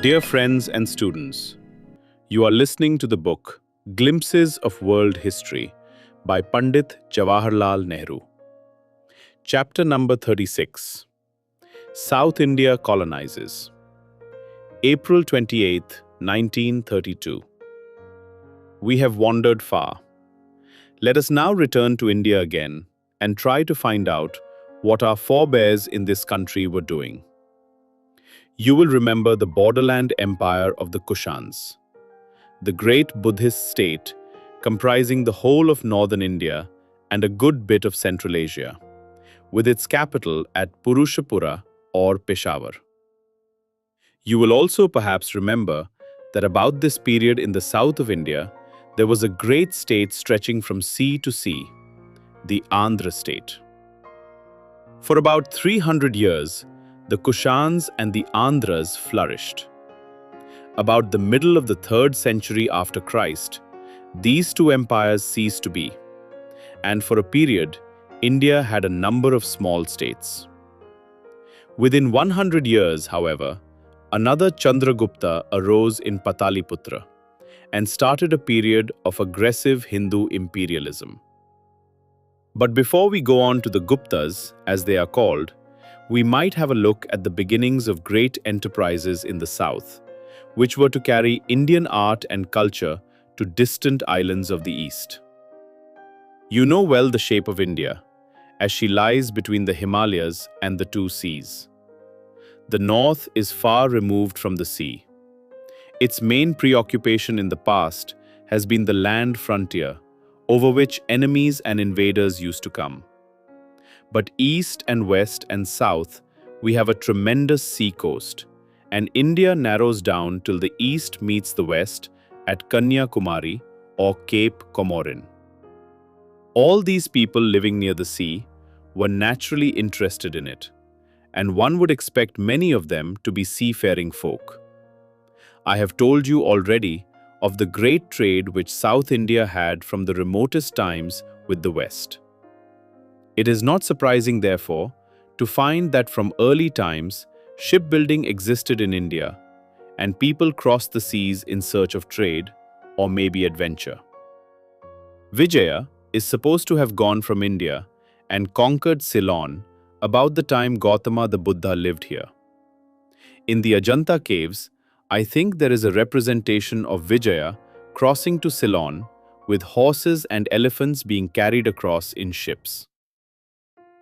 Dear friends and students, you are listening to the book Glimpses of World History by Pandit Jawaharlal Nehru. Chapter number 36, South India Colonizes. April 28, 1932. We have wandered far. Let us now return to India again and try to find out what our forebears in this country were doing. You will remember the borderland empire of the Kushans, the great Buddhist state comprising the whole of northern India and a good bit of Central Asia, with its capital at Purushapura or Peshawar. You will also perhaps remember that about this period in the south of India, there was a great state stretching from sea to sea, the Andhra state. For about 300 years, the Kushans and the Andhras flourished. About the middle of the 3rd century after Christ, these two empires ceased to be, and for a period, India had a number of small states. Within 100 years, however, another Chandragupta arose in Pataliputra and started a period of aggressive Hindu imperialism. But before we go on to the Guptas, as they are called, we might have a look at the beginnings of great enterprises in the south, which were to carry Indian art and culture to distant islands of the east. You know well the shape of India, as she lies between the Himalayas and the two seas. The north is far removed from the sea. Its main preoccupation in the past has been the land frontier, over which enemies and invaders used to come. But east and west and south, we have a tremendous sea coast, and India narrows down till the east meets the west at Kanyakumari or Cape Comorin. All these people living near the sea were naturally interested in it, and one would expect many of them to be seafaring folk. I have told you already of the great trade which South India had from the remotest times with the West. It is not surprising, therefore, to find that from early times, shipbuilding existed in India, and people crossed the seas in search of trade, or maybe adventure. Vijaya is supposed to have gone from India and conquered Ceylon about the time Gautama the Buddha lived here. In the Ajanta caves, I think there is a representation of Vijaya crossing to Ceylon with horses and elephants being carried across in ships.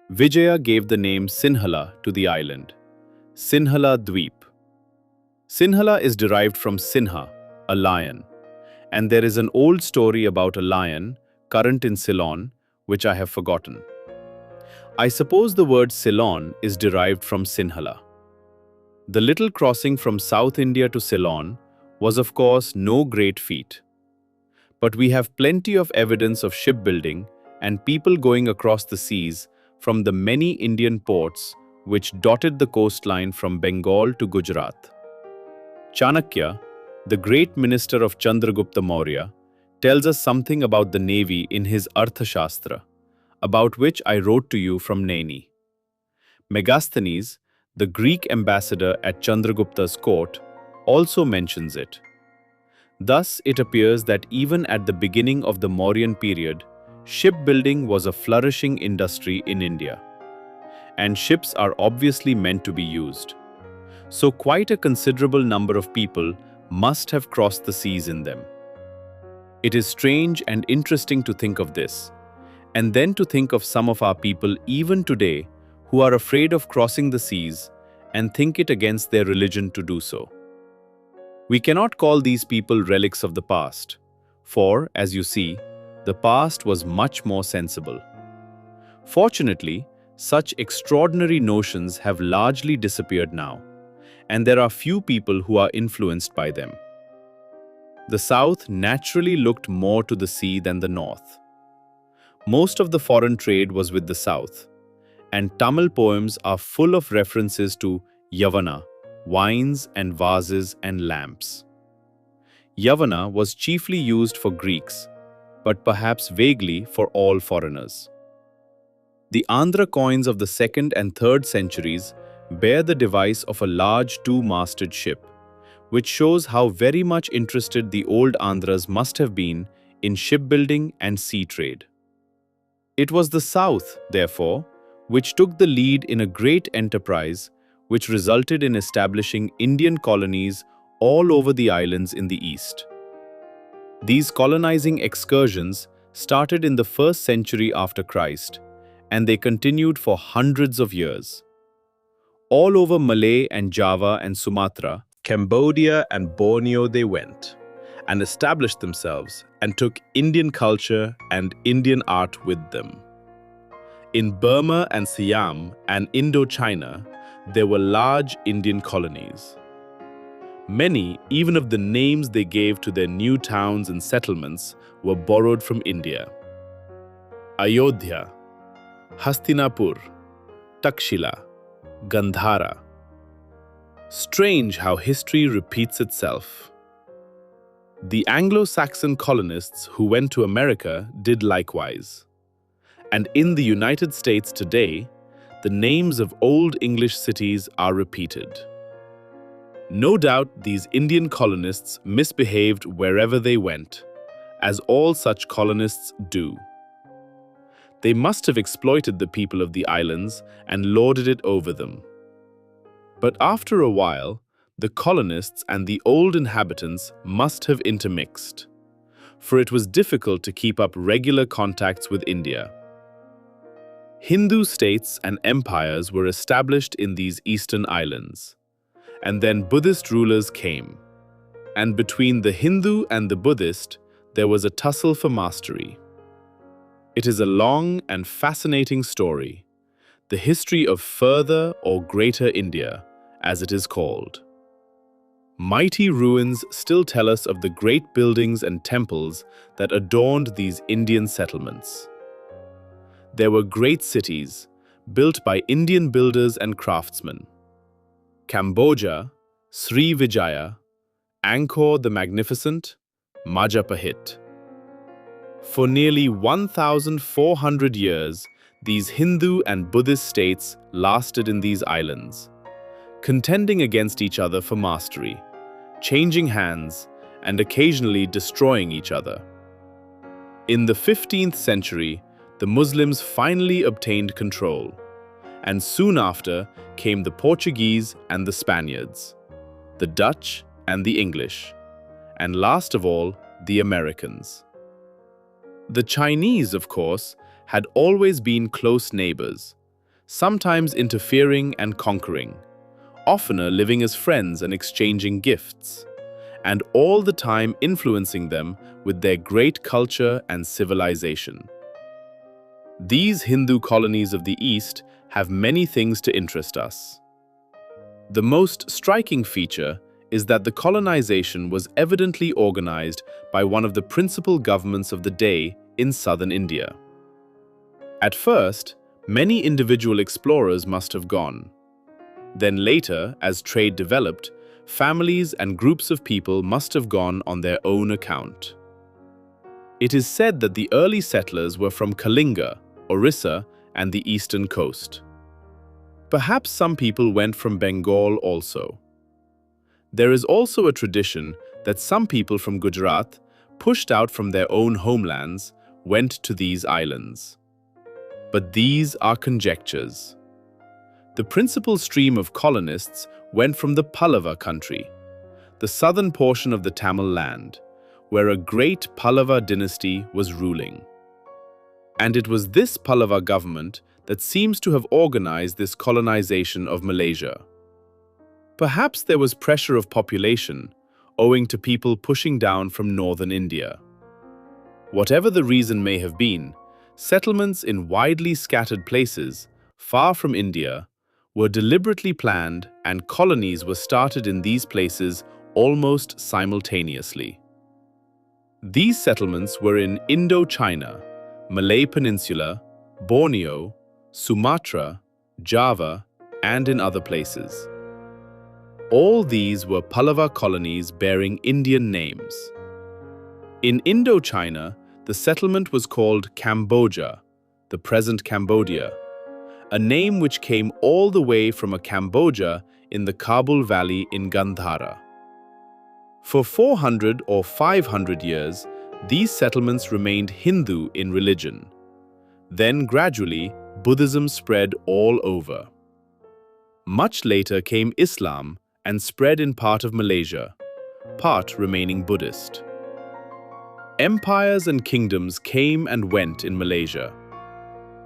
Vijaya gave the name Sinhala to the island, Sinhala Dweep. Sinhala is derived from Sinha, a lion, and there is an old story about a lion current in Ceylon, which I have forgotten. I suppose the word Ceylon is derived from Sinhala. The little crossing from South India to Ceylon was of course no great feat. But we have plenty of evidence of shipbuilding and people going across the seas from the many Indian ports which dotted the coastline from Bengal to Gujarat. Chanakya, the great minister of Chandragupta Maurya, tells us something about the navy in his Arthashastra, about which I wrote to you from Naini. Megasthenes, the Greek ambassador at Chandragupta's court, also mentions it. Thus, it appears that even at the beginning of the Mauryan period, shipbuilding was a flourishing industry in India. And ships are obviously meant to be used. So quite a considerable number of people must have crossed the seas in them. It is strange and interesting to think of this, and then to think of some of our people even today who are afraid of crossing the seas and think it against their religion to do so. We cannot call these people relics of the past, for, as you see, the past was much more sensible. Fortunately, such extraordinary notions have largely disappeared now, and there are few people who are influenced by them. The South naturally looked more to the sea than the North. Most of the foreign trade was with the South, and Tamil poems are full of references to Yavana, wines and vases and lamps. Yavana was chiefly used for Greeks, but perhaps vaguely for all foreigners. The Andhra coins of the 2nd and 3rd centuries bear the device of a large two-masted ship, which shows how very much interested the old Andhras must have been in shipbuilding and sea trade. It was the south, therefore, which took the lead in a great enterprise which resulted in establishing Indian colonies all over the islands in the east. These colonizing excursions started in the 1st century after Christ, and they continued for hundreds of years. All over Malay and Java and Sumatra, Cambodia and Borneo they went, and established themselves and took Indian culture and Indian art with them. In Burma and Siam and Indochina, there were large Indian colonies. Many, even of the names they gave to their new towns and settlements, were borrowed from India. Ayodhya, Hastinapur, Takshila, Gandhara. Strange how history repeats itself. The Anglo-Saxon colonists who went to America did likewise. And in the United States today, the names of old English cities are repeated. No doubt these Indian colonists misbehaved wherever they went, as all such colonists do. They must have exploited the people of the islands and lorded it over them. But after a while, the colonists and the old inhabitants must have intermixed, for it was difficult to keep up regular contacts with India. Hindu states and empires were established in these eastern islands, and then Buddhist rulers came. And between the Hindu and the Buddhist, there was a tussle for mastery. It is a long and fascinating story, the history of further or Greater India, as it is called. Mighty ruins still tell us of the great buildings and temples that adorned these Indian settlements. There were great cities, built by Indian builders and craftsmen. Cambodia, Sri Vijaya, Angkor the Magnificent, Majapahit. For nearly 1,400 years, these Hindu and Buddhist states lasted in these islands, contending against each other for mastery, changing hands, and occasionally destroying each other. In the 15th century, the Muslims finally obtained control, and soon after came the Portuguese and the Spaniards, the Dutch and the English, and last of all, the Americans. The Chinese, of course, had always been close neighbors, sometimes interfering and conquering, oftener living as friends and exchanging gifts, and all the time influencing them with their great culture and civilization. These Hindu colonies of the East have many things to interest us. The most striking feature is that the colonization was evidently organized by one of the principal governments of the day in southern India. At first, many individual explorers must have gone. Then later, as trade developed, families and groups of people must have gone on their own account. It is said that the early settlers were from Kalinga, Orissa, and the eastern coast. Perhaps some people went from Bengal also. There is also a tradition that some people from Gujarat, pushed out from their own homelands, went to these islands. But these are conjectures. The principal stream of colonists went from the Pallava country, the southern portion of the Tamil land, where a great Pallava dynasty was ruling. And it was this Pallava government that seems to have organized this colonization of Malaysia. Perhaps there was pressure of population, owing to people pushing down from northern India. Whatever the reason may have been, settlements in widely scattered places, far from India, were deliberately planned and colonies were started in these places almost simultaneously. These settlements were in Indochina, Malay Peninsula, Borneo, Sumatra, Java, and in other places. All these were Pallava colonies bearing Indian names. In Indochina, the settlement was called Cambodia, the present Cambodia, a name which came all the way from a Cambodia in the Kabul Valley in Gandhara. For 400 or 500 years, these settlements remained Hindu in religion. Then gradually, Buddhism spread all over. Much later came Islam and spread in part of Malaysia, part remaining Buddhist. Empires and kingdoms came and went in Malaysia.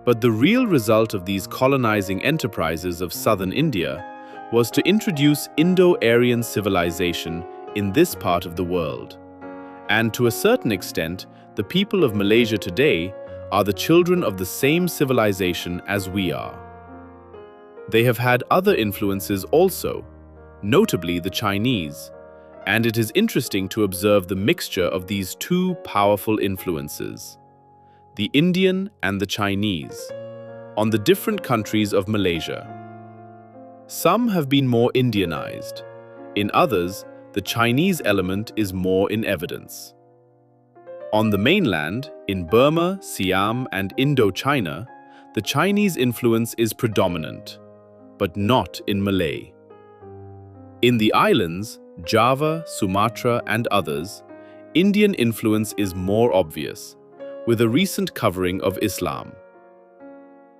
But the real result of these colonizing enterprises of southern India was to introduce Indo-Aryan civilization in this part of the world. And to a certain extent, the people of Malaysia today are the children of the same civilization as we are. They have had other influences also, notably the Chinese, and it is interesting to observe the mixture of these two powerful influences, the Indian and the Chinese, on the different countries of Malaysia. Some have been more Indianized. In others, the Chinese element is more in evidence. On the mainland, in Burma, Siam, and Indochina, the Chinese influence is predominant, but not in Malay. In the islands, Java, Sumatra, and others, Indian influence is more obvious, with a recent covering of Islam.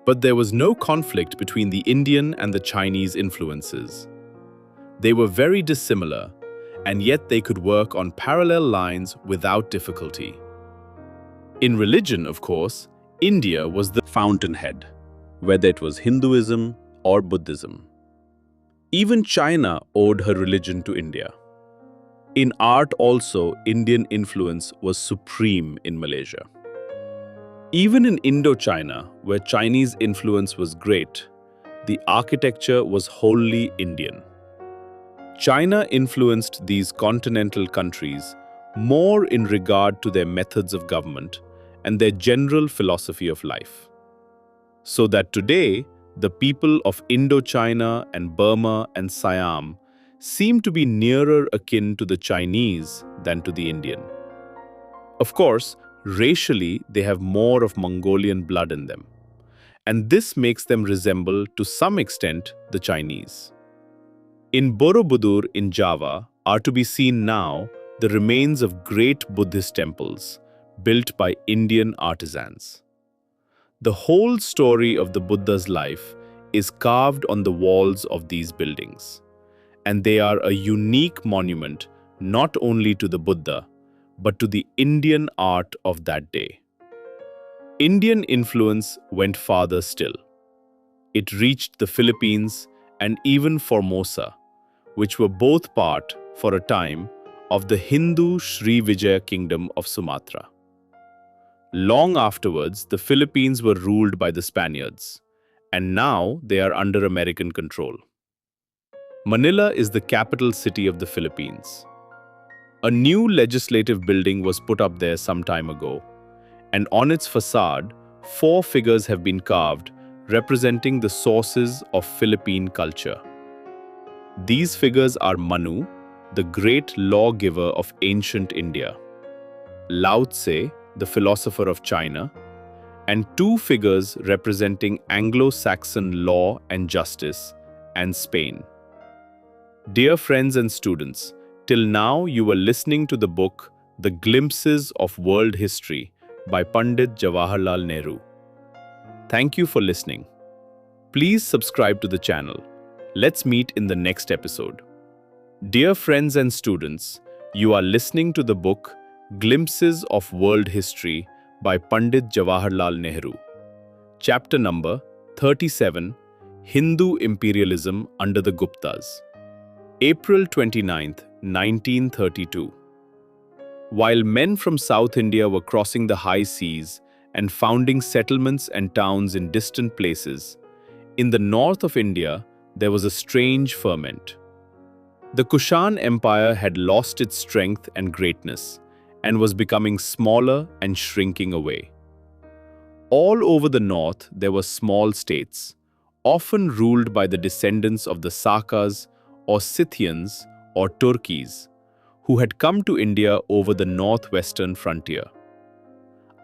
But there was no conflict between the Indian and the Chinese influences. They were very dissimilar, and yet they could work on parallel lines without difficulty. In religion, of course, India was the fountainhead, whether it was Hinduism or Buddhism. Even China owed her religion to India. In art also, Indian influence was supreme in Malaysia. Even in Indochina, where Chinese influence was great, the architecture was wholly Indian. China influenced these continental countries more in regard to their methods of government and their general philosophy of life. So that today, the people of Indochina and Burma and Siam seem to be nearer akin to the Chinese than to the Indian. Of course, racially, they have more of Mongolian blood in them, and this makes them resemble to some extent the Chinese. In Borobudur in Java are to be seen now the remains of great Buddhist temples built by Indian artisans. The whole story of the Buddha's life is carved on the walls of these buildings, and they are a unique monument not only to the Buddha, but to the Indian art of that day. Indian influence went farther still. It reached the Philippines and even Formosa, which were both part, for a time, of the Hindu Sri Vijaya kingdom of Sumatra. Long afterwards, the Philippines were ruled by the Spaniards, and now they are under American control. Manila is the capital city of the Philippines. A new legislative building was put up there some time ago, and on its facade, 4 figures have been carved representing the sources of Philippine culture. These figures are Manu, the great lawgiver of ancient India, Lao Tse, the philosopher of China, and 2 figures representing Anglo-Saxon law and justice, and Spain. Dear friends and students, till now you were listening to the book The Glimpses of World History by Pandit Jawaharlal Nehru. Thank you for listening. Please subscribe to the channel. Let's meet in the next episode. Dear friends and students, you are listening to the book Glimpses of World History by Pandit Jawaharlal Nehru. Chapter number 37, Hindu Imperialism under the Guptas. April 29th, 1932. While men from South India were crossing the high seas and founding settlements and towns in distant places, in the north of India there was a strange ferment. The Kushan Empire had lost its strength and greatness, and was becoming smaller and shrinking away. All over the north there were small states, often ruled by the descendants of the Sakas or Scythians or Turkis, who had come to India over the northwestern frontier.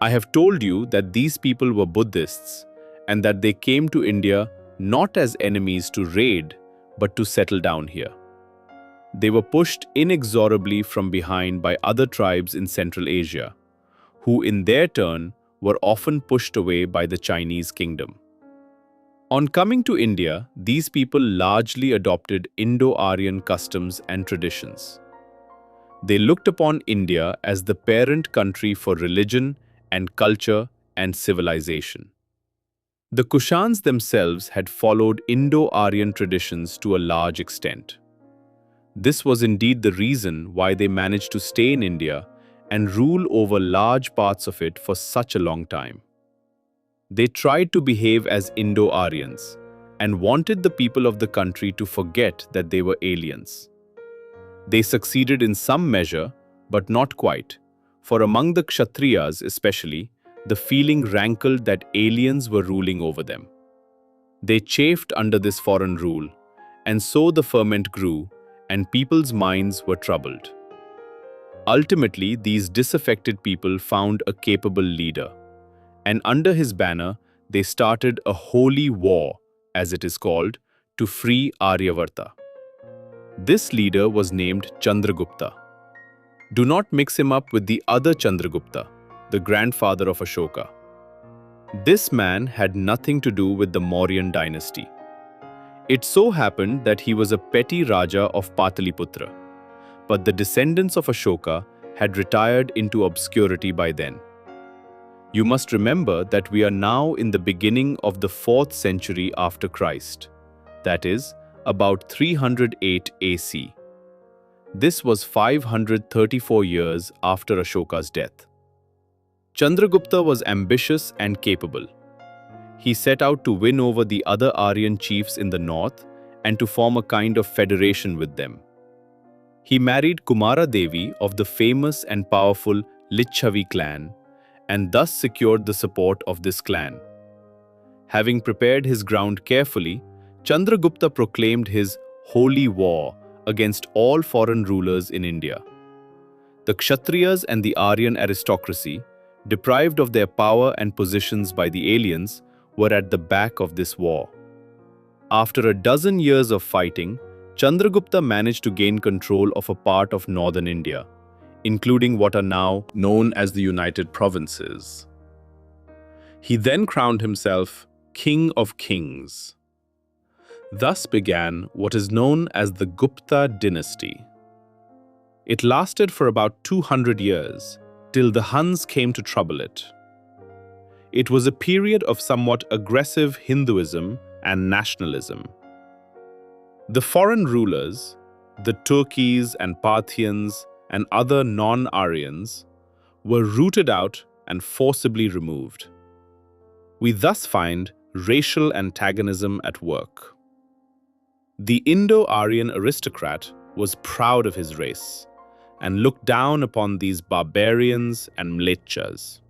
I have told you that these people were Buddhists and that they came to India not as enemies to raid, but to settle down here. They were pushed inexorably from behind by other tribes in Central Asia, who in their turn were often pushed away by the Chinese kingdom. On coming to India, these people largely adopted Indo-Aryan customs and traditions. They looked upon India as the parent country for religion and culture and civilization. The Kushans themselves had followed Indo-Aryan traditions to a large extent. This was indeed the reason why they managed to stay in India and rule over large parts of it for such a long time. They tried to behave as Indo-Aryans and wanted the people of the country to forget that they were aliens. They succeeded in some measure, but not quite, for among the Kshatriyas especially, the feeling rankled that aliens were ruling over them. They chafed under this foreign rule, and so the ferment grew, and people's minds were troubled. Ultimately, these disaffected people found a capable leader, and under his banner, they started a holy war, as it is called, to free Aryavarta. This leader was named Chandragupta. Do not mix him up with the other Chandragupta, the grandfather of Ashoka. This man had nothing to do with the Mauryan dynasty. It so happened that he was a petty Raja of Pataliputra, but the descendants of Ashoka had retired into obscurity by then. You must remember that we are now in the beginning of the 4th century after Christ, that is, about 308 AC. This was 534 years after Ashoka's death. Chandragupta was ambitious and capable. He set out to win over the other Aryan chiefs in the north and to form a kind of federation with them. He married Kumara Devi of the famous and powerful Licchavi clan and thus secured the support of this clan. Having prepared his ground carefully, Chandragupta proclaimed his holy war against all foreign rulers in India. The Kshatriyas and the Aryan aristocracy, deprived of their power and positions by the aliens, were at the back of this war. After a dozen years of fighting, Chandragupta managed to gain control of a part of northern India, including what are now known as the United Provinces. He then crowned himself King of Kings. Thus began what is known as the Gupta dynasty. It lasted for about 200 years, till the Huns came to trouble it. It was a period of somewhat aggressive Hinduism and nationalism. The foreign rulers, the Turkis and Parthians and other non-Aryans, were rooted out and forcibly removed. We thus find racial antagonism at work. The Indo-Aryan aristocrat was proud of his race and looked down upon these barbarians and mlechas.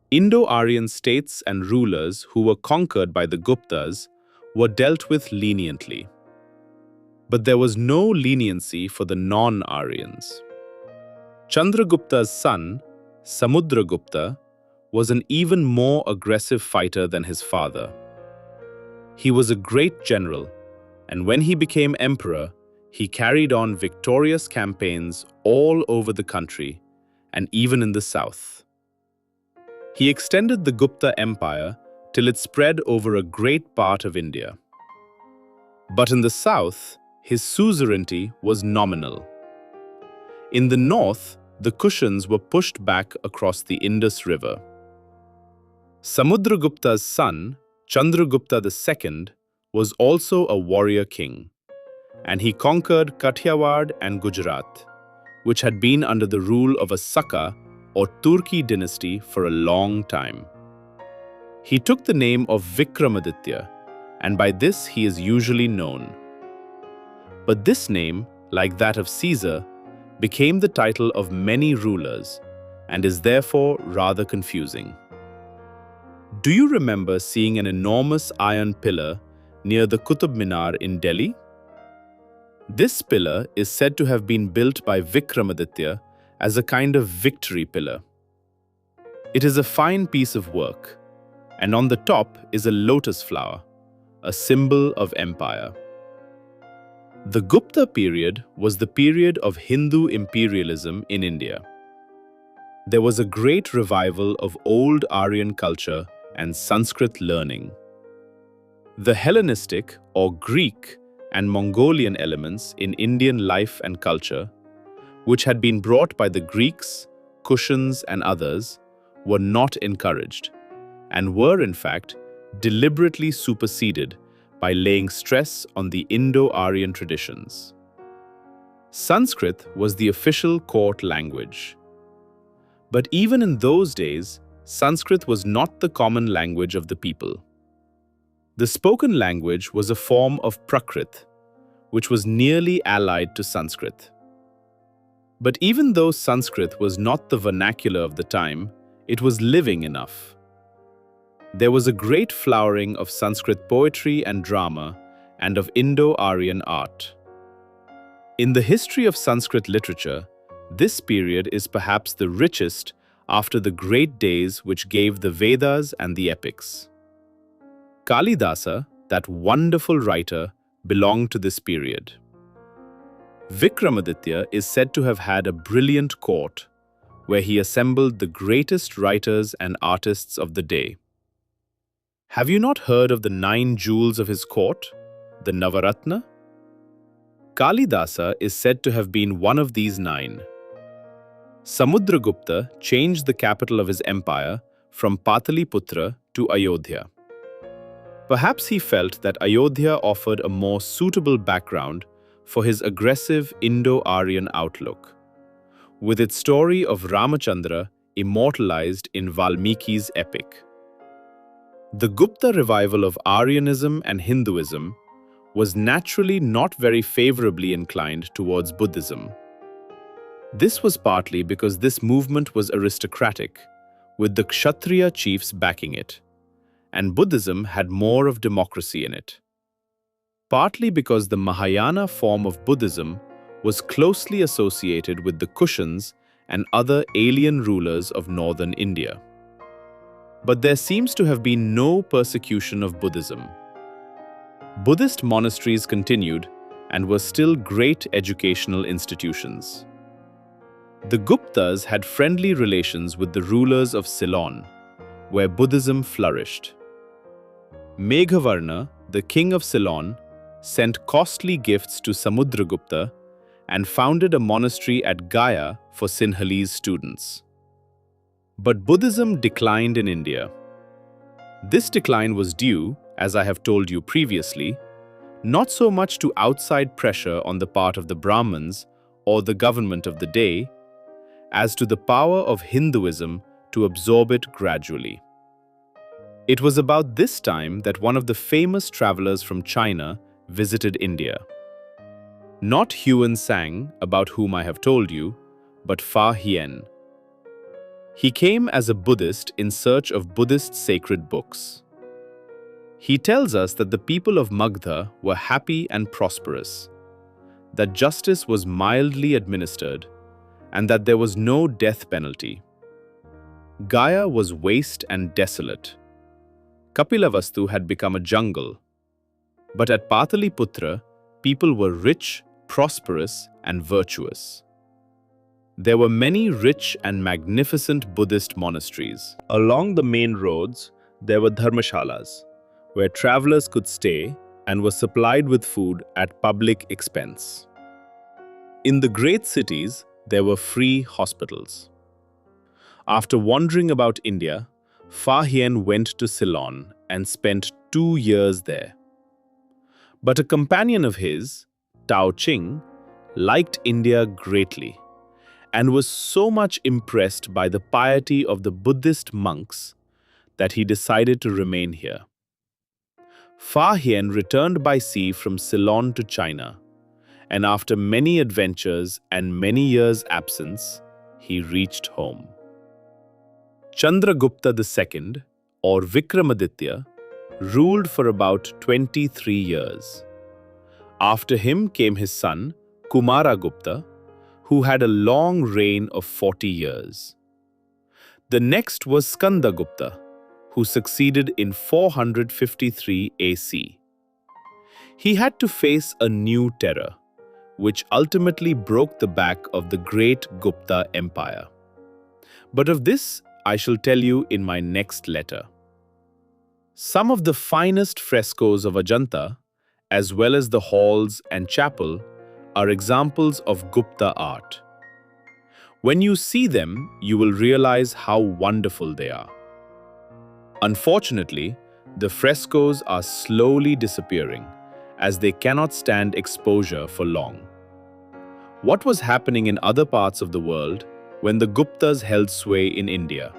Indo-Aryan states and rulers who were conquered by the Guptas were dealt with leniently. But there was no leniency for the non-Aryans. Chandragupta's son, Samudragupta, was an even more aggressive fighter than his father. He was a great general, and when he became emperor, he carried on victorious campaigns all over the country and even in the south. He extended the Gupta Empire till it spread over a great part of India. But in the south, his suzerainty was nominal. In the north, the Kushans were pushed back across the Indus River. Samudragupta's son, Chandragupta II, was also a warrior king, and he conquered Kathiawar and Gujarat, which had been under the rule of a Saka or Turki dynasty for a long time. He took the name of Vikramaditya, and by this he is usually known. But this name, like that of Caesar, became the title of many rulers and is therefore rather confusing. Do you remember seeing an enormous iron pillar near the Qutub Minar in Delhi? This pillar is said to have been built by Vikramaditya as a kind of victory pillar. It is a fine piece of work, and on the top is a lotus flower, a symbol of empire. The Gupta period was the period of Hindu imperialism in India. There was a great revival of old Aryan culture and Sanskrit learning. The Hellenistic or Greek and Mongolian elements in Indian life and culture, which had been brought by the Greeks, Kushans and others, were not encouraged, and were in fact deliberately superseded by laying stress on the Indo-Aryan traditions. Sanskrit was the official court language. But even in those days, Sanskrit was not the common language of the people. The spoken language was a form of Prakrit, which was nearly allied to Sanskrit. But even though Sanskrit was not the vernacular of the time, it was living enough. There was a great flowering of Sanskrit poetry and drama and of Indo-Aryan art. In the history of Sanskrit literature, this period is perhaps the richest after the great days which gave the Vedas and the epics. Kalidasa, that wonderful writer, belonged to this period. Vikramaditya is said to have had a brilliant court, where he assembled the greatest writers and artists of the day. Have you not heard of the 9 jewels of his court, the Navaratna? Kalidasa is said to have been one of these 9. Samudragupta changed the capital of his empire from Pataliputra to Ayodhya. Perhaps he felt that Ayodhya offered a more suitable background for his aggressive Indo-Aryan outlook, with its story of Ramachandra immortalized in Valmiki's epic. The Gupta revival of Aryanism and Hinduism was naturally not very favorably inclined towards Buddhism. This was partly because this movement was aristocratic, with the Kshatriya chiefs backing it, and Buddhism had more of democracy in it. Partly because the Mahayana form of Buddhism was closely associated with the Kushans and other alien rulers of northern India. But there seems to have been no persecution of Buddhism. Buddhist monasteries continued and were still great educational institutions. The Guptas had friendly relations with the rulers of Ceylon, where Buddhism flourished. Meghavarna, the king of Ceylon, sent costly gifts to Samudragupta and founded a monastery at Gaya for Sinhalese students. But Buddhism declined in India. This decline was due, as I have told you previously, not so much to outside pressure on the part of the Brahmins or the government of the day, as to the power of Hinduism to absorb it gradually. It was about this time that one of the famous travelers from China visited India. Not Huan Sang, about whom I have told you, but Fa Hien. He came as a Buddhist in search of Buddhist sacred books. He tells us that the people of Magdha were happy and prosperous, that justice was mildly administered, and that there was no death penalty. Gaya was waste and desolate. Kapilavastu had become a jungle. But at Pataliputra, people were rich, prosperous, and virtuous. There were many rich and magnificent Buddhist monasteries. Along the main roads, there were dharmashalas, where travelers could stay and were supplied with food at public expense. In the great cities, there were free hospitals. After wandering about India, Fa Hien went to Ceylon and spent 2 years there. But a companion of his, Tao Ching, liked India greatly and was so much impressed by the piety of the Buddhist monks that he decided to remain here. Fa Hien returned by sea from Ceylon to China, and after many adventures and many years' absence, he reached home. Chandragupta II, or Vikramaditya, ruled for about 23 years. After him came his son, Kumaragupta, who had a long reign of 40 years. The next was Skandagupta, who succeeded in 453 AC. He had to face a new terror, which ultimately broke the back of the great Gupta Empire. But of this, I shall tell you in my next letter. Some of the finest frescoes of Ajanta, as well as the halls and chapel, are examples of Gupta art. When you see them, you will realize how wonderful they are. Unfortunately, the frescoes are slowly disappearing as they cannot stand exposure for long. What was happening in other parts of the world when the Guptas held sway in India?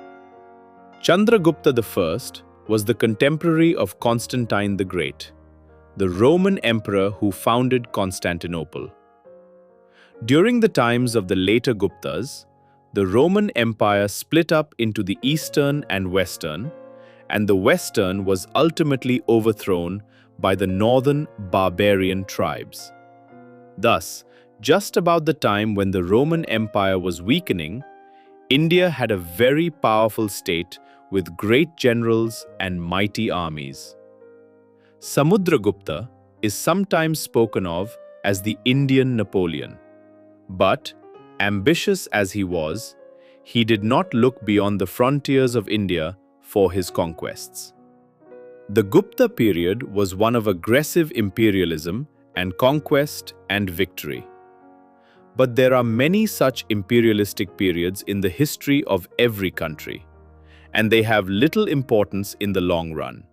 Chandragupta I was the contemporary of Constantine the Great, the Roman emperor who founded Constantinople. During the times of the later Guptas, the Roman Empire split up into the Eastern and Western, and the Western was ultimately overthrown by the northern barbarian tribes. Thus, just about the time when the Roman Empire was weakening, India had a very powerful state with great generals and mighty armies. Samudragupta is sometimes spoken of as the Indian Napoleon. But, ambitious as he was, he did not look beyond the frontiers of India for his conquests. The Gupta period was one of aggressive imperialism and conquest and victory. But there are many such imperialistic periods in the history of every country, and they have little importance in the long run.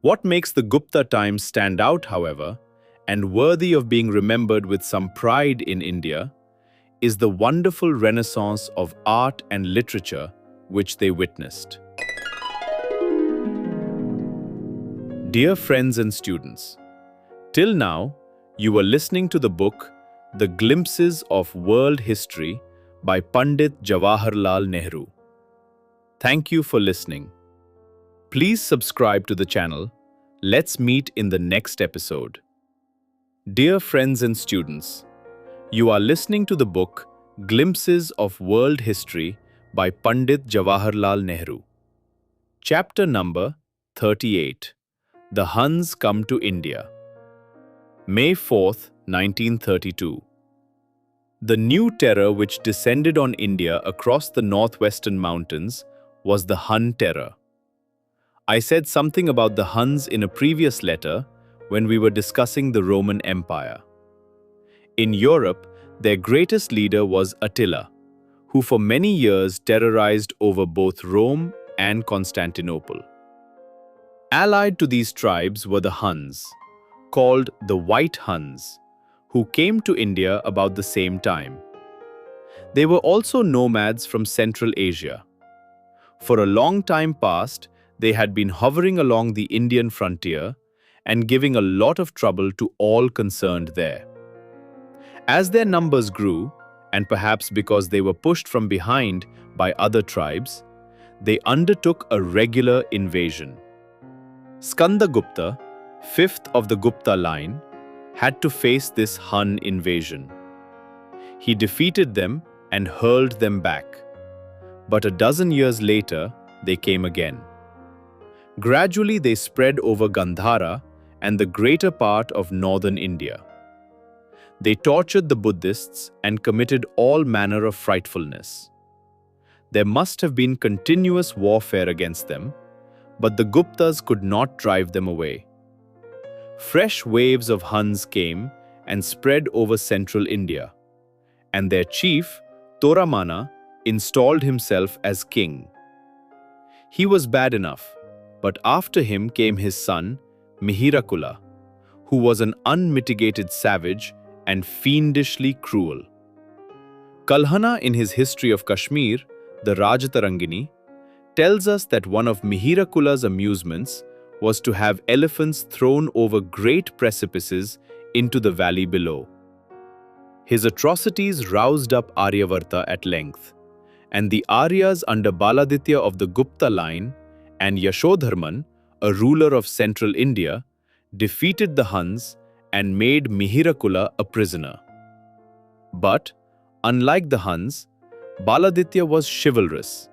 What makes the Gupta times stand out, however, and worthy of being remembered with some pride in India, is the wonderful renaissance of art and literature which they witnessed. Dear friends and students, till now, you were listening to the book The Glimpses of World History by Pandit Jawaharlal Nehru. Thank you for listening. Please subscribe to the channel. Let's meet in the next episode. Dear friends and students, you are listening to the book Glimpses of World History by Pandit Jawaharlal Nehru. Chapter number 38. The Huns Come to India. May 4th, 1932. The new terror which descended on India across the northwestern mountains was the Hun terror. I said something about the Huns in a previous letter when we were discussing the Roman Empire. In Europe, their greatest leader was Attila, who for many years terrorized over both Rome and Constantinople. Allied to these tribes were the Huns, called the White Huns, who came to India about the same time. They were also nomads from Central Asia. For a long time past, they had been hovering along the Indian frontier and giving a lot of trouble to all concerned there. As their numbers grew, and perhaps because they were pushed from behind by other tribes, they undertook a regular invasion. Skandagupta, fifth of the Gupta line, had to face this Hun invasion. He defeated them and hurled them back. But a dozen years later, they came again. Gradually, they spread over Gandhara and the greater part of northern India. They tortured the Buddhists and committed all manner of frightfulness. There must have been continuous warfare against them, but the Guptas could not drive them away. Fresh waves of Huns came and spread over central India, and their chief, Toramana, installed himself as king. He was bad enough, but after him came his son, Mihirakula, who was an unmitigated savage and fiendishly cruel. Kalhana, in his History of Kashmir, the Rajatarangini, tells us that one of Mihirakula's amusements was to have elephants thrown over great precipices into the valley below. His atrocities roused up Aryavarta at length, and the Aryas under Baladitya of the Gupta line and Yashodharman, a ruler of central India, defeated the Huns and made Mihirakula a prisoner. But, unlike the Huns, Baladitya was chivalrous,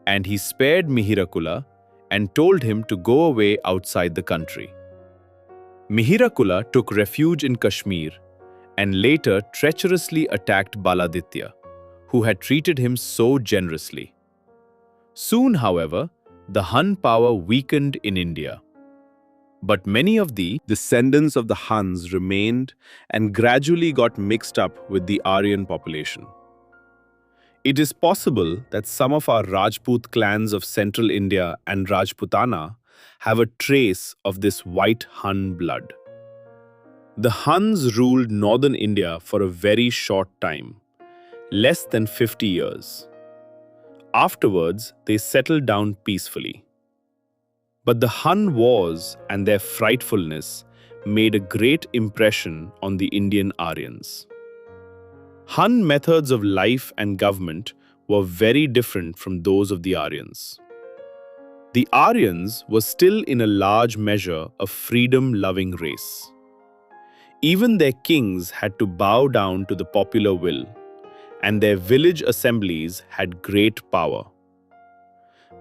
and he spared Mihirakula and told him to go away outside the country. Mihirakula took refuge in Kashmir and later treacherously attacked Baladitya, who had treated him so generously. Soon, however, the Hun power weakened in India. But many of the descendants of the Huns remained and gradually got mixed up with the Aryan population. It is possible that some of our Rajput clans of central India and Rajputana have a trace of this White Hun blood. The Huns ruled northern India for a very short time, less than 50 years. Afterwards, they settled down peacefully. But the Hun wars and their frightfulness made a great impression on the Indian Aryans. Hun methods of life and government were very different from those of the Aryans. The Aryans were still in a large measure a freedom-loving race. Even their kings had to bow down to the popular will, and their village assemblies had great power.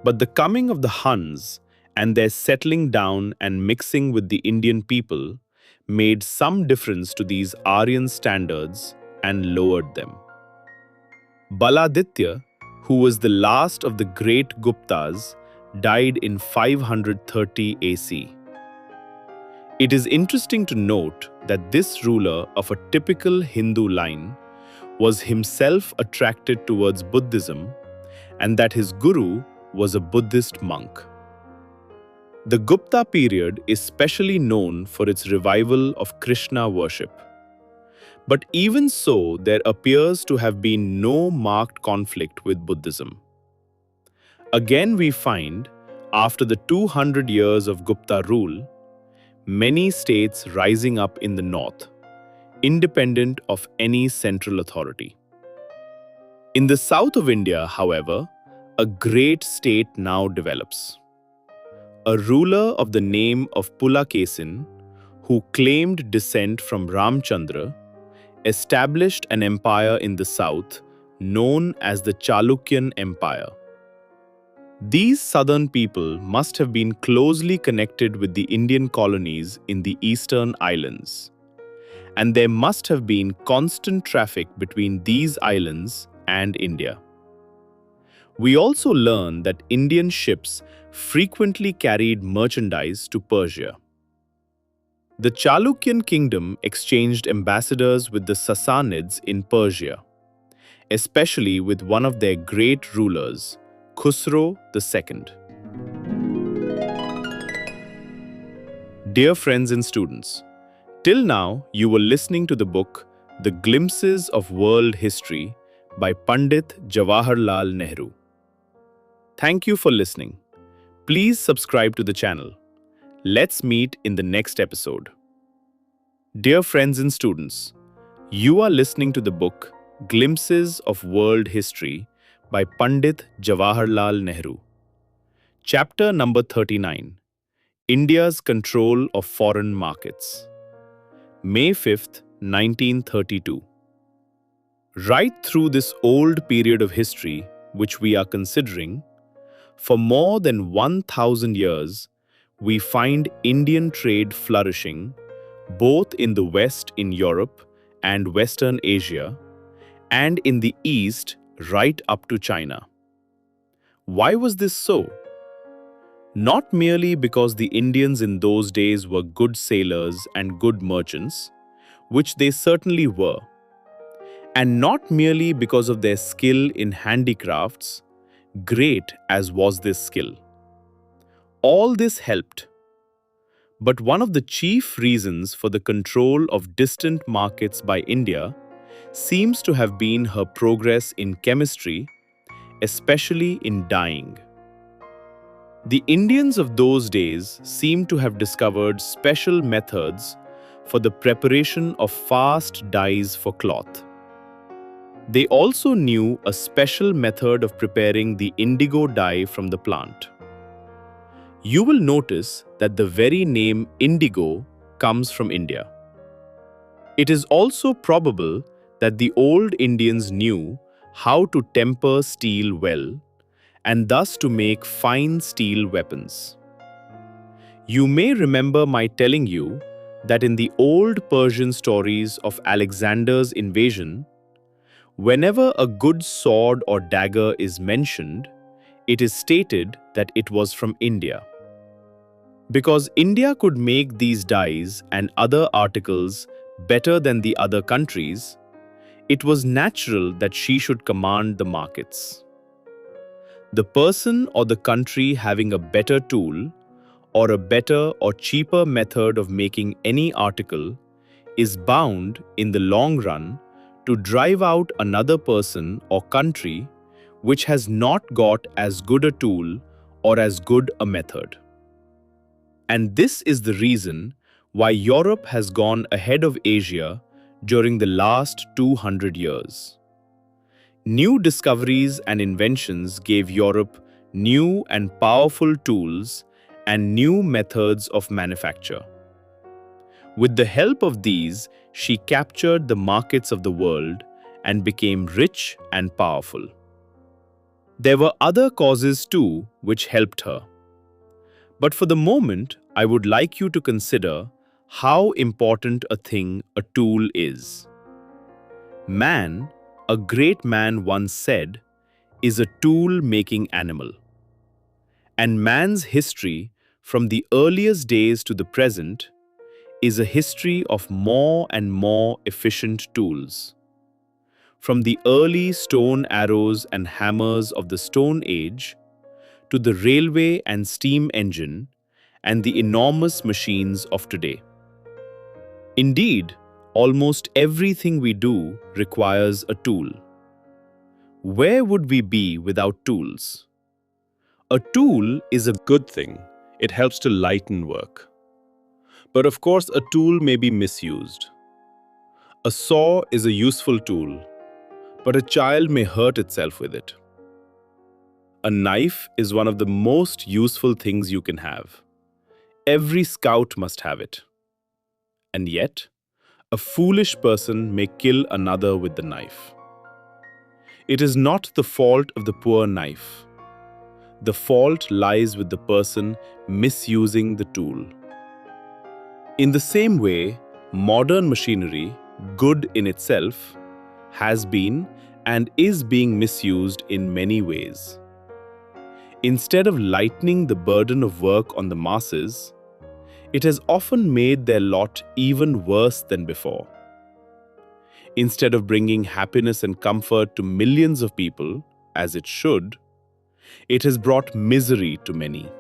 But the coming of the Huns and their settling down and mixing with the Indian people made some difference to these Aryan standards and lowered them. Baladitya, who was the last of the great Guptas, died in 530 AC. It is interesting to note that this ruler of a typical Hindu line was himself attracted towards Buddhism and that his guru was a Buddhist monk. The Gupta period is specially known for its revival of Krishna worship. But even so, there appears to have been no marked conflict with Buddhism. Again, we find, after the 200 years of Gupta rule, many states rising up in the north, independent of any central authority. In the south of India, however, a great state now develops. A ruler of the name of Pulakesin, who claimed descent from Ramchandra, established an empire in the south known as the Chalukyan Empire. These southern people must have been closely connected with the Indian colonies in the eastern islands, and there must have been constant traffic between these islands and India. We also learn that Indian ships frequently carried merchandise to Persia. The Chalukyan kingdom exchanged ambassadors with the Sassanids in Persia, especially with one of their great rulers, Khusro II. Dear friends and students, till now you were listening to the book The Glimpses of World History by Pandit Jawaharlal Nehru. Thank you for listening. Please subscribe to the channel. Let's meet in the next episode. Dear friends and students, you are listening to the book Glimpses of World History by Pandit Jawaharlal Nehru. Chapter number 39, India's Control of Foreign Markets. May 5th, 1932. Right through this old period of history which we are considering, for more than 1,000 years, we find Indian trade flourishing both in the West in Europe and Western Asia, and in the East right up to China. Why was this so? Not merely because the Indians in those days were good sailors and good merchants, which they certainly were, and not merely because of their skill in handicrafts, great as was this skill. All this helped. But one of the chief reasons for the control of distant markets by India seems to have been her progress in chemistry, especially in dyeing. The Indians of those days seem to have discovered special methods for the preparation of fast dyes for cloth. They also knew a special method of preparing the indigo dye from the plant. You will notice that the very name indigo comes from India. It is also probable that the old Indians knew how to temper steel well, and thus to make fine steel weapons. You may remember my telling you that in the old Persian stories of Alexander's invasion, whenever a good sword or dagger is mentioned, it is stated that it was from India. Because India could make these dyes and other articles better than the other countries, it was natural that she should command the markets. The person or the country having a better tool or a better or cheaper method of making any article is bound, in the long run, to drive out another person or country which has not got as good a tool or as good a method. And this is the reason why Europe has gone ahead of Asia during the last 200 years. New discoveries and inventions gave Europe new and powerful tools and new methods of manufacture. With the help of these, she captured the markets of the world and became rich and powerful. There were other causes too which helped her. But for the moment, I would like you to consider how important a thing a tool is. Man, a great man once said, is a tool-making animal. And man's history, from the earliest days to the present, is a history of more and more efficient tools. From the early stone arrows and hammers of the Stone Age, to the railway and steam engine, and the enormous machines of today. Indeed, almost everything we do requires a tool. Where would we be without tools? A tool is a good thing. It helps to lighten work. But of course, a tool may be misused. A saw is a useful tool, but a child may hurt itself with it. A knife is one of the most useful things you can have. Every scout must have it. And yet, a foolish person may kill another with the knife. It is not the fault of the poor knife. The fault lies with the person misusing the tool. In the same way, modern machinery, good in itself, has been and is being misused in many ways. Instead of lightening the burden of work on the masses, it has often made their lot even worse than before. Instead of bringing happiness and comfort to millions of people, as it should, it has brought misery to many.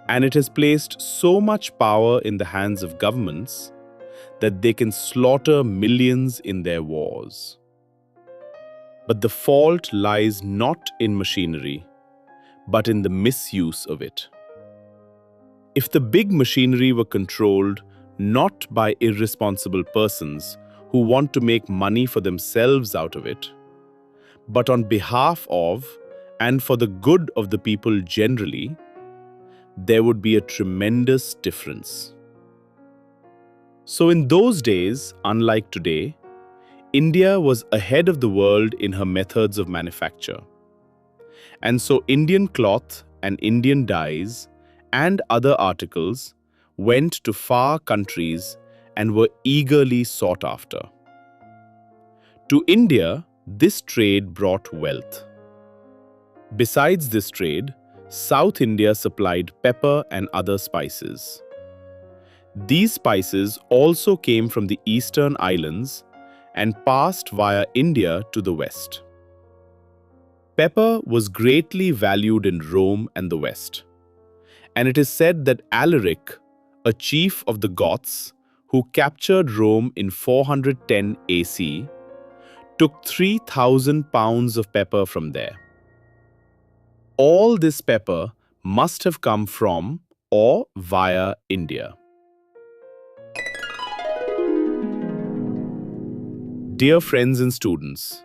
And it has placed so much power in the hands of governments that they can slaughter millions in their wars. But the fault lies not in machinery, but in the misuse of it. If the big machinery were controlled not by irresponsible persons who want to make money for themselves out of it, but on behalf of and for the good of the people generally, there would be a tremendous difference. So in those days, unlike today, India was ahead of the world in her methods of manufacture. And so Indian cloth and Indian dyes and other articles went to far countries and were eagerly sought after. To India, this trade brought wealth. Besides this trade, South India supplied pepper and other spices. These spices also came from the eastern islands and passed via India to the west. Pepper was greatly valued in Rome and the West, and it is said that Alaric, a chief of the Goths who captured Rome in 410 AC, took 3,000 pounds of pepper from there. All this pepper must have come from or via India. Dear friends and students,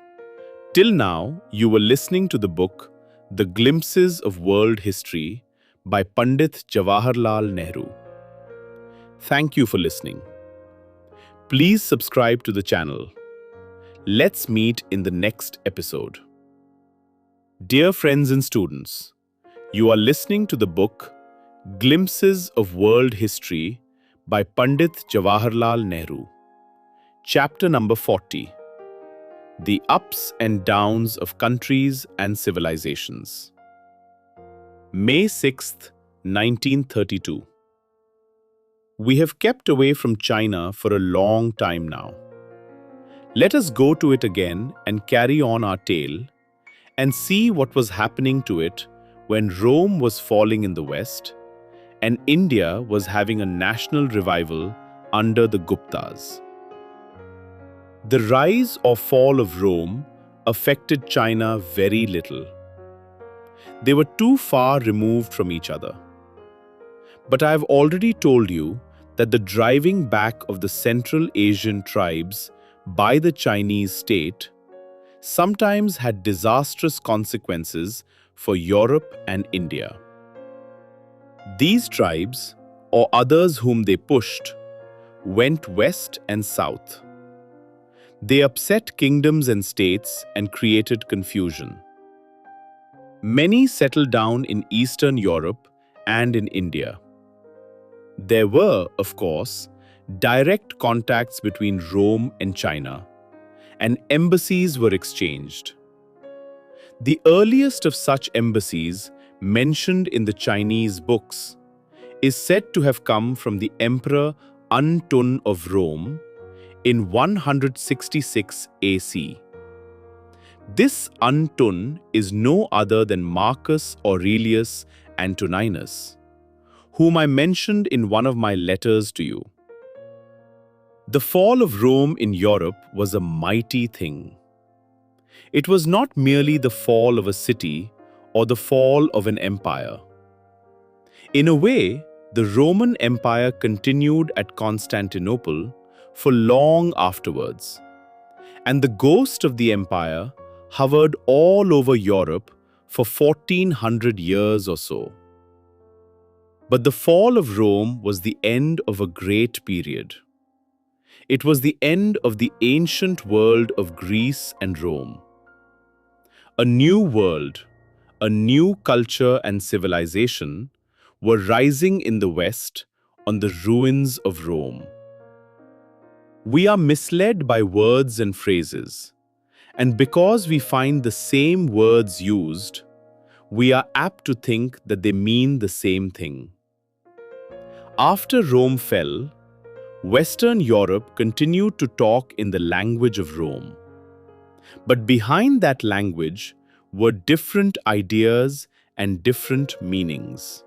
till now, you were listening to the book, The Glimpses of World History by Pandit Jawaharlal Nehru. Thank you for listening. Please subscribe to the channel. Let's meet in the next episode. Dear friends and students, you are listening to the book, Glimpses of World History by Pandit Jawaharlal Nehru. Chapter number 40. The Ups and Downs of Countries and Civilizations. May 6th, 1932. We have kept away from China for a long time now. Let us go to it again and carry on our tale and see what was happening to it when Rome was falling in the West and India was having a national revival under the Guptas. The rise or fall of Rome affected China very little. They were too far removed from each other. But I have already told you that the driving back of the Central Asian tribes by the Chinese state sometimes had disastrous consequences for Europe and India. These tribes, or others whom they pushed, went west and south. They upset kingdoms and states and created confusion. Many settled down in Eastern Europe and in India. There were, of course, direct contacts between Rome and China, and embassies were exchanged. The earliest of such embassies mentioned in the Chinese books is said to have come from the Emperor Hun of Rome in 166 AC. This Hun is no other than Marcus Aurelius Antoninus, whom I mentioned in one of my letters to you. The fall of Rome in Europe was a mighty thing. It was not merely the fall of a city or the fall of an empire. In a way, the Roman Empire continued at Constantinople for long afterwards, and the ghost of the empire hovered all over Europe for 1400 years or so. But the fall of Rome was the end of a great period. It was the end of the ancient world of Greece and Rome. A new world, a new culture and civilization were rising in the West on the ruins of Rome. We are misled by words and phrases, and because we find the same words used, we are apt to think that they mean the same thing. After Rome fell, Western Europe continued to talk in the language of Rome. But behind that language were different ideas and different meanings.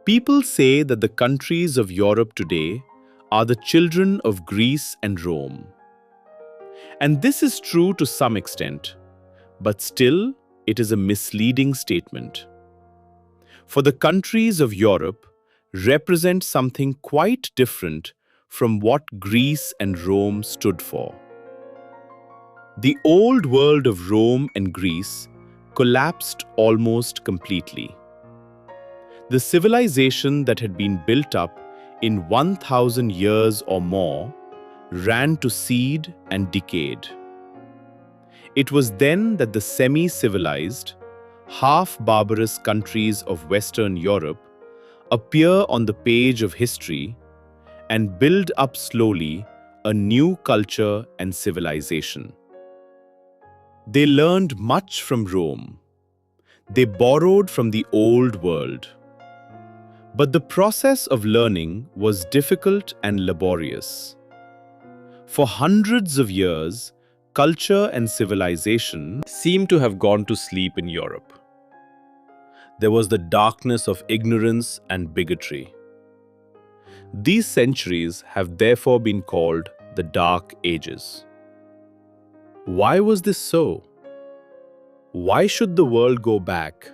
People say that the countries of Europe today are the children of Greece and Rome. And this is true to some extent, but still it is a misleading statement. For the countries of Europe represent something quite different from what Greece and Rome stood for. The old world of Rome and Greece collapsed almost completely. The civilization that had been built up in 1000 years or more ran to seed and decayed. It was then that the semi-civilized, half-barbarous countries of Western Europe appear on the page of history and build up slowly a new culture and civilization. They learned much from Rome. They borrowed from the old world. But the process of learning was difficult and laborious. For hundreds of years, culture and civilization seemed to have gone to sleep in Europe. There was the darkness of ignorance and bigotry. These centuries have therefore been called the Dark Ages. Why was this so? Why should the world go back?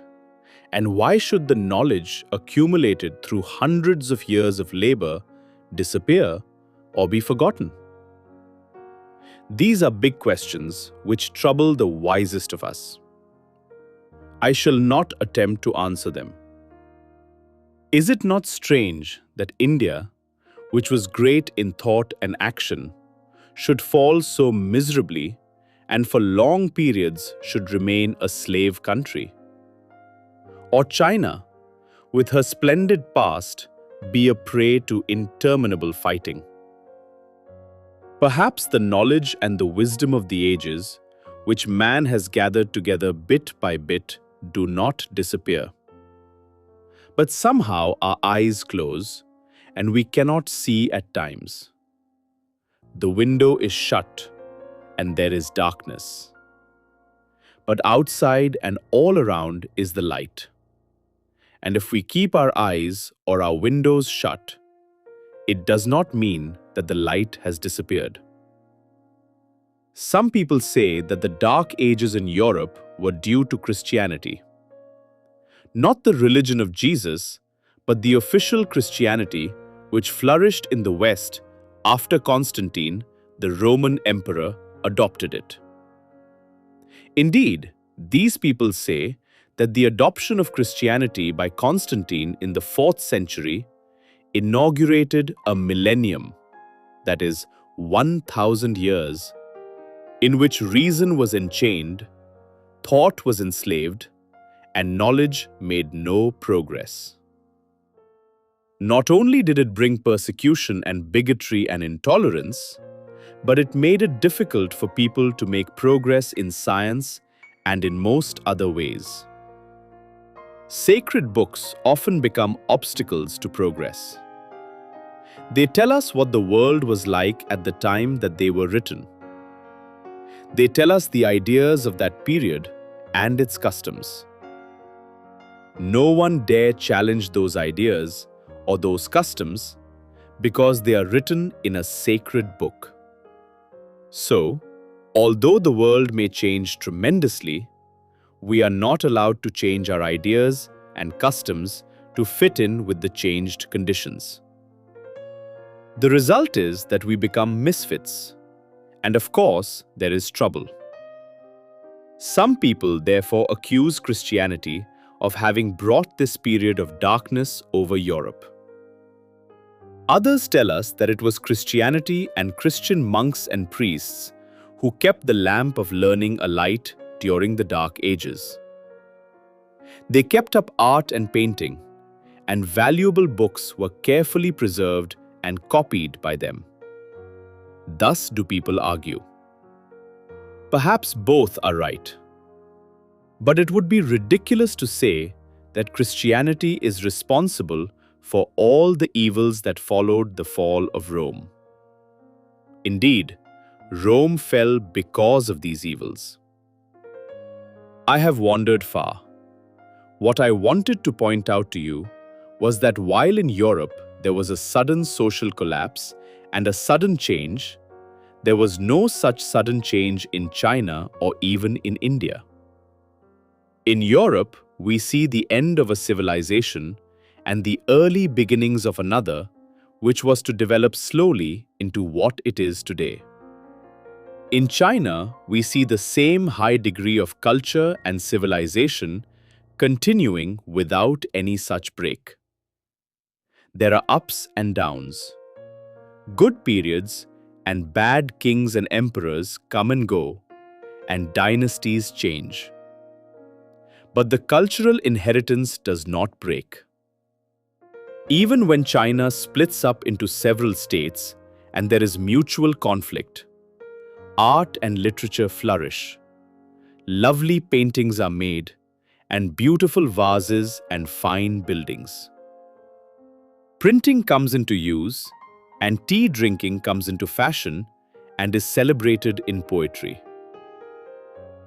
And why should the knowledge accumulated through hundreds of years of labor disappear or be forgotten? These are big questions which trouble the wisest of us. I shall not attempt to answer them. Is it not strange that India, which was great in thought and action, should fall so miserably and for long periods should remain a slave country? Or China, with her splendid past, be a prey to interminable fighting. Perhaps the knowledge and the wisdom of the ages, which man has gathered together bit by bit, do not disappear. But somehow our eyes close, and we cannot see at times. The window is shut, and there is darkness. But outside and all around is the light. And if we keep our eyes or our windows shut, it does not mean that the light has disappeared. Some people say that the Dark Ages in Europe were due to Christianity. Not the religion of Jesus, but the official Christianity which flourished in the West after Constantine, the Roman emperor, adopted it. Indeed, these people say that the adoption of Christianity by Constantine in the 4th century inaugurated a millennium, that is, 1,000 years, in which reason was enchained, thought was enslaved, and knowledge made no progress. Not only did it bring persecution and bigotry and intolerance, but it made it difficult for people to make progress in science and in most other ways. Sacred books often become obstacles to progress. They tell us what the world was like at the time that they were written. They tell us the ideas of that period and its customs. No one dare challenge those ideas or those customs because they are written in a sacred book. So, although the world may change tremendously, we are not allowed to change our ideas and customs to fit in with the changed conditions. The result is that we become misfits, and of course, there is trouble. Some people therefore accuse Christianity of having brought this period of darkness over Europe. Others tell us that it was Christianity and Christian monks and priests who kept the lamp of learning alight during the Dark Ages. They kept up art and painting, and valuable books were carefully preserved and copied by them. Thus do people argue. Perhaps both are right. But it would be ridiculous to say that Christianity is responsible for all the evils that followed the fall of Rome. Indeed, Rome fell because of these evils. I have wandered far. What I wanted to point out to you was that while in Europe there was a sudden social collapse and a sudden change, there was no such sudden change in China or even in India. In Europe, we see the end of a civilization and the early beginnings of another, which was to develop slowly into what it is today. In China, we see the same high degree of culture and civilization continuing without any such break. There are ups and downs. Good periods and bad kings and emperors come and go, and dynasties change. But the cultural inheritance does not break. Even when China splits up into several states and there is mutual conflict, art and literature flourish. Lovely paintings are made, and beautiful vases and fine buildings. Printing comes into use, and tea drinking comes into fashion and is celebrated in poetry.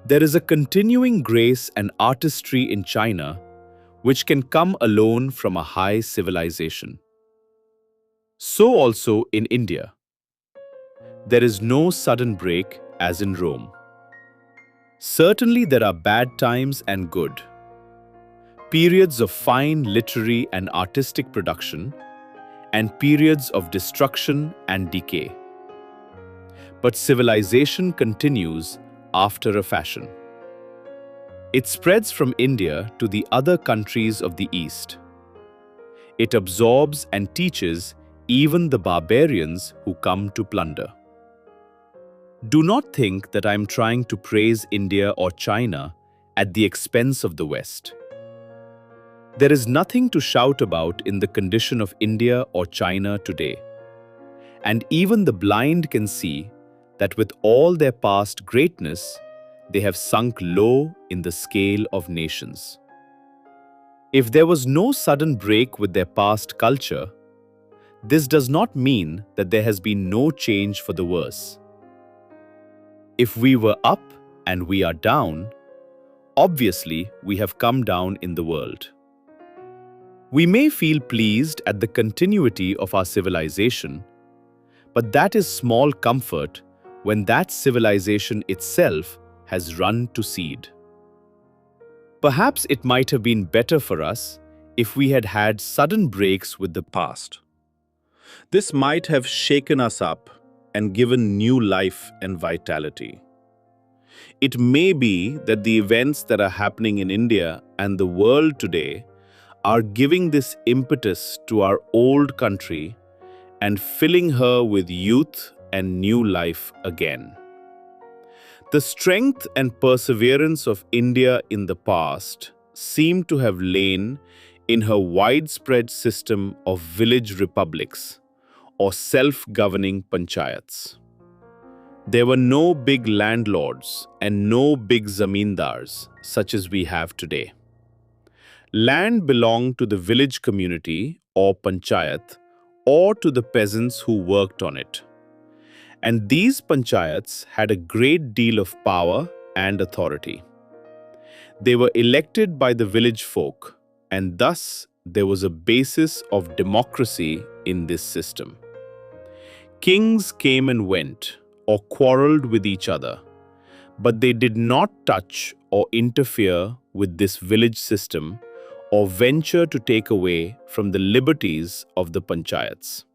There is a continuing grace and artistry in China which can come alone from a high civilization. So also in India. There is no sudden break as in Rome. Certainly there are bad times and good. Periods of fine literary and artistic production, and periods of destruction and decay. But civilization continues after a fashion. It spreads from India to the other countries of the East. It absorbs and teaches even the barbarians who come to plunder. Do not think that I am trying to praise India or China at the expense of the West. There is nothing to shout about in the condition of India or China today. And even the blind can see that with all their past greatness, they have sunk low in the scale of nations. If there was no sudden break with their past culture, this does not mean that there has been no change for the worse. If we were up and we are down, obviously we have come down in the world. We may feel pleased at the continuity of our civilization, but that is small comfort when that civilization itself has run to seed. Perhaps it might have been better for us if we had had sudden breaks with the past. This might have shaken us up and given new life and vitality. It may be that the events that are happening in India and the world today are giving this impetus to our old country and filling her with youth and new life again. The strength and perseverance of India in the past seem to have lain in her widespread system of village republics or self-governing panchayats. There were no big landlords and no big zamindars such as we have today. Land belonged to the village community or panchayat or to the peasants who worked on it. And these panchayats had a great deal of power and authority. They were elected by the village folk, and thus there was a basis of democracy in this system. Kings came and went, or quarreled with each other, but they did not touch or interfere with this village system or venture to take away from the liberties of the panchayats.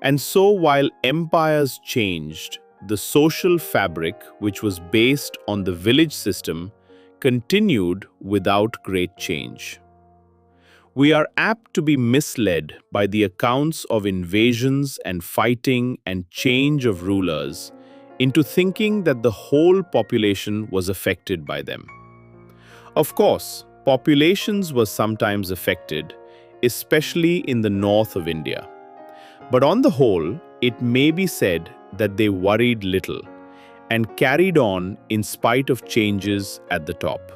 And so while empires changed, the social fabric, which was based on the village system, continued without great change. We are apt to be misled by the accounts of invasions and fighting and change of rulers into thinking that the whole population was affected by them. Of course, populations were sometimes affected, especially in the north of India. But on the whole, it may be said that they worried little and carried on in spite of changes at the top.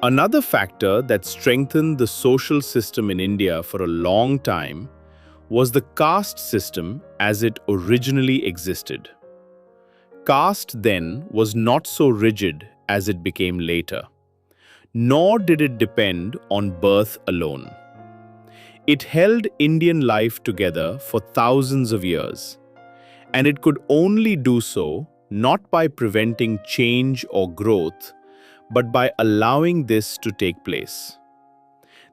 Another factor that strengthened the social system in India for a long time was the caste system as it originally existed. Caste then was not so rigid as it became later, nor did it depend on birth alone. It held Indian life together for thousands of years, and it could only do so not by preventing change or growth, but by allowing this to take place.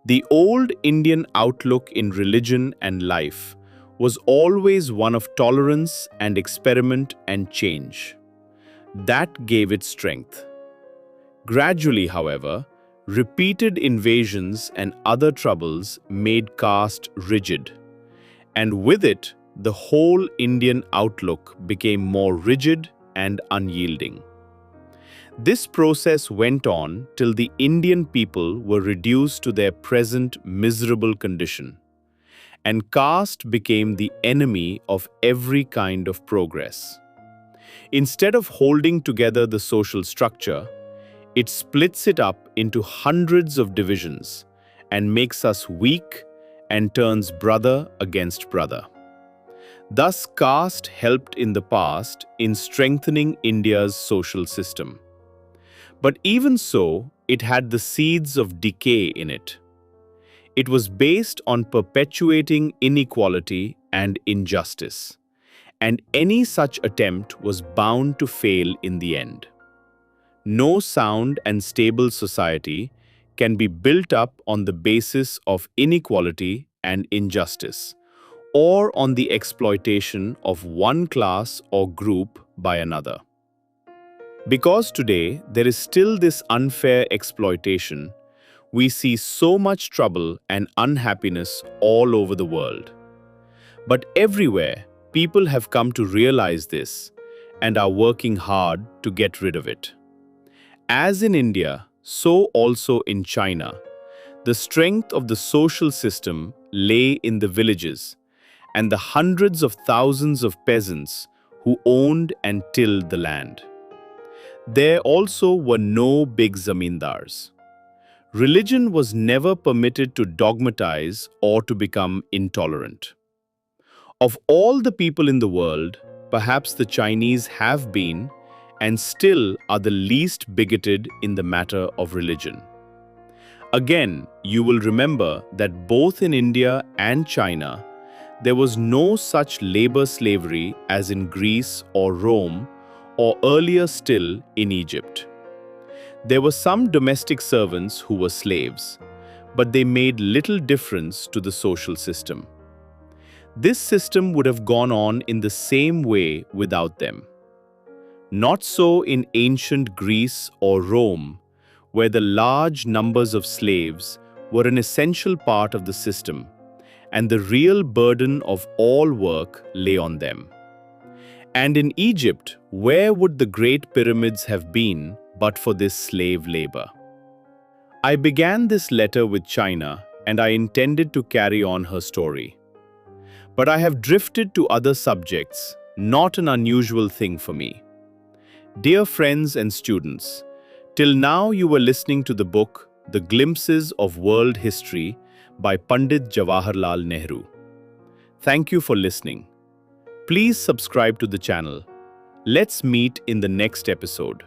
The old Indian outlook in religion and life was always one of tolerance and experiment and change. That gave it strength. Gradually, however, repeated invasions and other troubles made caste rigid, and with it, the whole Indian outlook became more rigid and unyielding. This process went on till the Indian people were reduced to their present miserable condition, and caste became the enemy of every kind of progress. Instead of holding together the social structure, it splits it up into hundreds of divisions and makes us weak and turns brother against brother. Thus, caste helped in the past in strengthening India's social system. But even so, it had the seeds of decay in it. It was based on perpetuating inequality and injustice, and any such attempt was bound to fail in the end. No sound and stable society can be built up on the basis of inequality and injustice, or on the exploitation of one class or group by another. Because today there is still this unfair exploitation, we see so much trouble and unhappiness all over the world. But everywhere, people have come to realize this and are working hard to get rid of it. As in India, so also in China, The strength of the social system lay in the villages and the hundreds of thousands of peasants who owned and tilled the land. There also were no big zamindars. Religion was never permitted to dogmatize or to become intolerant. Of all the people in the world, perhaps the Chinese have been and still are the least bigoted in the matter of religion. Again, you will remember that both in India and China, there was no such labor slavery as in Greece or Rome, or earlier still in Egypt. There were some domestic servants who were slaves, but they made little difference to the social system. This system would have gone on in the same way without them. Not so in ancient Greece or Rome, where the large numbers of slaves were an essential part of the system, and the real burden of all work lay on them. And in Egypt, where would the Great Pyramids have been but for this slave labor? I began this letter with China, and I intended to carry on her story. But I have drifted to other subjects, not an unusual thing for me. Dear friends and students, till now you were listening to the book The Glimpses of World History by Pandit Jawaharlal Nehru. Thank you for listening. Please subscribe to the channel. Let's meet in the next episode.